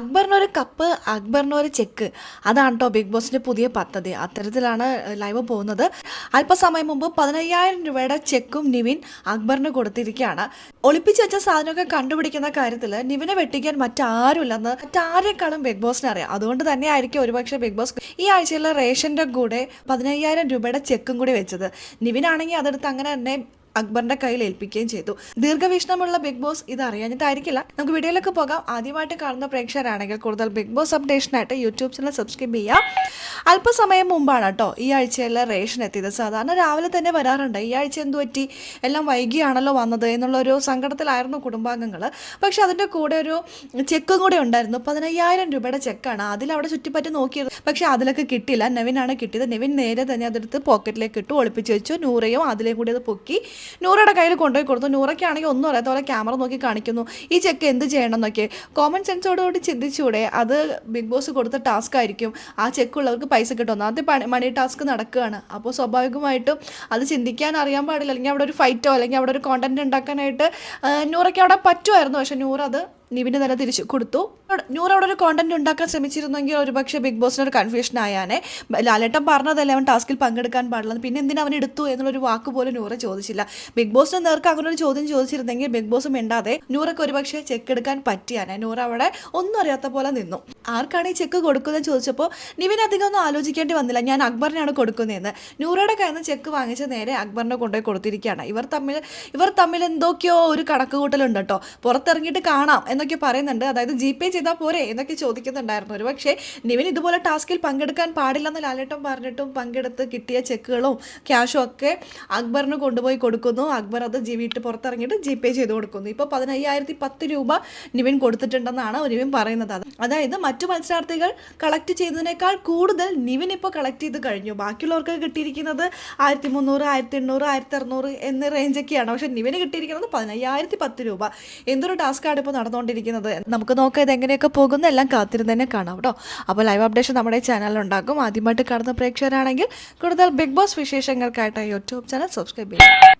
അക്ബറിനൊരു cup, അക്ബറിനൊരു check. അതാണ് കേട്ടോ big ബോസിന്റെ പുതിയ പദ്ധതി. അത്തരത്തിലാണ് ലൈവ് പോകുന്നത്. അല്പസമയം മുമ്പ് 15,000 രൂപയുടെ ചെക്കും നിവിൻ അക്ബറിന് കൊടുത്തിരിക്കുകയാണ്. ഒളിപ്പിച്ച് വെച്ച സാധനമൊക്കെ കണ്ടുപിടിക്കുന്ന കാര്യത്തിൽ നിവിനെ വെട്ടിക്കാൻ മറ്റാരുമില്ലെന്ന് മറ്റാരേക്കാളും ബിഗ് ബോസിന് അറിയാം. അതുകൊണ്ട് തന്നെ ആയിരിക്കും ഒരുപക്ഷെ ബിഗ് ബോസ് ഈ ആഴ്ചയിലെ റേഷന്റെ കൂടെ 15,000 രൂപയുടെ ചെക്കും കൂടി വെച്ചത്. നിവിനാണെങ്കിൽ അതെടുത്ത് അങ്ങനെ തന്നെ അക്ബറിന്റെ കയ്യിൽ ഏൽപ്പിക്കുകയും ചെയ്തു. ദീർഘവീക്ഷണമുള്ള ബിഗ് ബോസ് ഇത് അറിയാഞ്ഞിട്ടായിരിക്കില്ല. നമുക്ക് വീഡിയോയിലേക്ക് പോകാം. ആദ്യമായിട്ട് കാണുന്ന പ്രേക്ഷകരാണെങ്കിൽ കൂടുതൽ ബിഗ് ബോസ് അപ്ഡേഷനായിട്ട് യൂട്യൂബ് ചാനൽ സബ്സ്ക്രൈബ് ചെയ്യാം. അല്പസമയം മുമ്പാണ് കേട്ടോ ഈ ആഴ്ചയിലെ റേഷൻ എത്തിയത്. സാധാരണ രാവിലെ തന്നെ വരാറുണ്ട്. ഈ ആഴ്ച എന്തു പറ്റി, എല്ലാം വൈകിയാണല്ലോ വന്നത് എന്നുള്ളൊരു സങ്കടത്തിലായിരുന്നു കുടുംബാംഗങ്ങൾ. പക്ഷെ അതിൻ്റെ കൂടെ ഒരു ചെക്കും കൂടെ ഉണ്ടായിരുന്നു. 15,000 രൂപയുടെ ചെക്കാണ്. അതിലവിടെ ചുറ്റിപ്പറ്റി നോക്കിയത്, പക്ഷെ അതിലൊക്കെ കിട്ടിയില്ല. നെവിനാണ് കിട്ടിയത്. നെവിൻ നേരെ തന്നെ അതെടുത്ത് പോക്കറ്റിലേക്ക് ഇട്ടു, ഒളിപ്പിച്ച് വെച്ചു. നൂറയും അതിലേയും കൂടി അത് പൊക്കി നൂറയുടെ കയ്യിൽ കൊണ്ടുപോയി കൊടുത്തു. നൂറയ്ക്കാണെങ്കിൽ ഒന്നും അറിയാത്ത പോലെ ക്യാമറ നോക്കി കാണിക്കുന്നു. ഈ ചെക്ക് എന്ത് ചെയ്യണം എന്നൊക്കെ കോമൺ സെൻസോടുകൂടി ചിന്തിച്ചൂടെ? അത് ബിഗ് ബോസ് കൊടുത്ത ടാസ്ക് ആയിരിക്കും. ആ ചെക്കുള്ളവർക്ക് പൈസ കിട്ടും. ആദ്യം മണി ടാസ്ക് നടക്കുകയാണ്. അപ്പോൾ സ്വാഭാവികമായിട്ടും അത് ചിന്തിക്കാൻ അറിയാൻ പാടില്ല. അല്ലെങ്കിൽ അവിടെ ഒരു ഫൈറ്റോ അല്ലെങ്കിൽ അവിടെ ഒരു കോണ്ടന്റ് ഉണ്ടാക്കാനായിട്ട് നൂറയ്ക്ക് അവിടെ പറ്റുമായിരുന്നു. പക്ഷെ നൂറ അത് നിവിന് തന്നെ തിരിച്ചു കൊടുത്തു. നൂറ് അവിടെ ഒരു കോണ്ടന്റ് ഉണ്ടാക്കാൻ ശ്രമിച്ചിരുന്നെങ്കിൽ ഒരുപക്ഷെ ബിഗ് ബോസിനൊരു കൺഫ്യൂഷൻ ആയാനെ. ലാലേട്ടൻ പറഞ്ഞതല്ലേ അവൻ ടാസ്കിൽ പങ്കെടുക്കാൻ പാടില്ലെന്ന്. പിന്നെ എന്തിനാ അവൻ എടുത്തു എന്നുള്ളൊരു വാക്ക് പോലും നൂറ് ചോദിച്ചില്ല. ബിഗ് ബോസിന് നേർക്ക് അങ്ങനെ ഒരു ചോദ്യം ചോദിച്ചിരുന്നെങ്കിൽ ബിഗ് ബോസ് മിണ്ടാതെ നൂറൊക്കെ ഒരുപക്ഷെ ചെക്ക് എടുക്കാൻ പറ്റിയാനെ. നൂറ് അവിടെ ഒന്നും അറിയാത്ത പോലെ നിന്നു. ആർക്കാണ് ഈ ചെക്ക് കൊടുക്കുന്നത് ചോദിച്ചപ്പോൾ നിവിന് അധികം ഒന്നും ആലോചിക്കേണ്ടി വന്നില്ല. ഞാൻ അക്ബറിനാണ് കൊടുക്കുന്നതെന്ന്. നൂറയുടെ കയ്യിൽ നിന്ന് ചെക്ക് വാങ്ങിച്ച് നേരെ അക്ബറിനെ കൊണ്ടുപോയി കൊടുത്തിരിക്കുകയാണ്. ഇവർ തമ്മിൽ എന്തൊക്കെയോ ഒരു കണക്ക് കൂട്ടലുണ്ട് കേട്ടോ. പുറത്തിറങ്ങിയിട്ട് കാണാം എന്നൊക്കെ പറയുന്നുണ്ട്. അതായത് GPay ചെയ്താൽ പോരെ എന്നൊക്കെ ചോദിക്കുന്നുണ്ടായിരുന്നു. ഒരു പക്ഷേ നിവിൻ ഇതുപോലെ ടാസ്കിൽ പങ്കെടുക്കാൻ പാടില്ലെന്ന് ലാലേട്ടൻ പറഞ്ഞിട്ടും പങ്കെടുത്ത് കിട്ടിയ ചെക്കുകളും ക്യാഷും ഒക്കെ അക്ബറിന് കൊണ്ടുപോയി കൊടുക്കുന്നു. അക്ബർ അത് വീട്ടിൽ പുറത്തിറങ്ങിയിട്ട് GPay ചെയ്ത് കൊടുക്കുന്നു. ഇപ്പോൾ 15,010 രൂപ നിവിൻ കൊടുത്തിട്ടുണ്ടെന്നാണ് നിവിൻ പറയുന്നത്. അതായത് മറ്റു മത്സരാർത്ഥികൾ കളക്ട് ചെയ്തതിനേക്കാൾ കൂടുതൽ നിവിൻ ഇപ്പോൾ കളക്ട് ചെയ്ത് കഴിഞ്ഞു. ബാക്കിയുള്ളവർക്ക് കിട്ടിയിരിക്കുന്നത് 1,300, 1,800, 1,600 എന്ന റേഞ്ചൊക്കെയാണ്. പക്ഷേ നിവിന് കിട്ടിയിരിക്കുന്നത് 15,010 രൂപ. എന്തൊരു ടാസ്ക്കാണ് ഇപ്പോൾ നടന്നുകൊണ്ടിരിക്കുന്നത്. നമുക്ക് നോക്കാം ഇതെങ്ങനെയൊക്കെ പോകുന്നു. എല്ലാം കാത്തിരുന്ന് തന്നെ കാണാം കേട്ടോ. അപ്പോൾ ലൈവ് അപ്ഡേഷൻ നമ്മുടെ ചാനലിലുണ്ടാകും. ആദ്യമായിട്ട് കാണുന്ന പ്രേക്ഷകരാണെങ്കിൽ കൂടുതൽ ബിഗ് ബോസ് വിശേഷങ്ങൾക്കായിട്ട് യൂട്യൂബ് ചാനൽ സബ്സ്ക്രൈബ് ചെയ്യുക.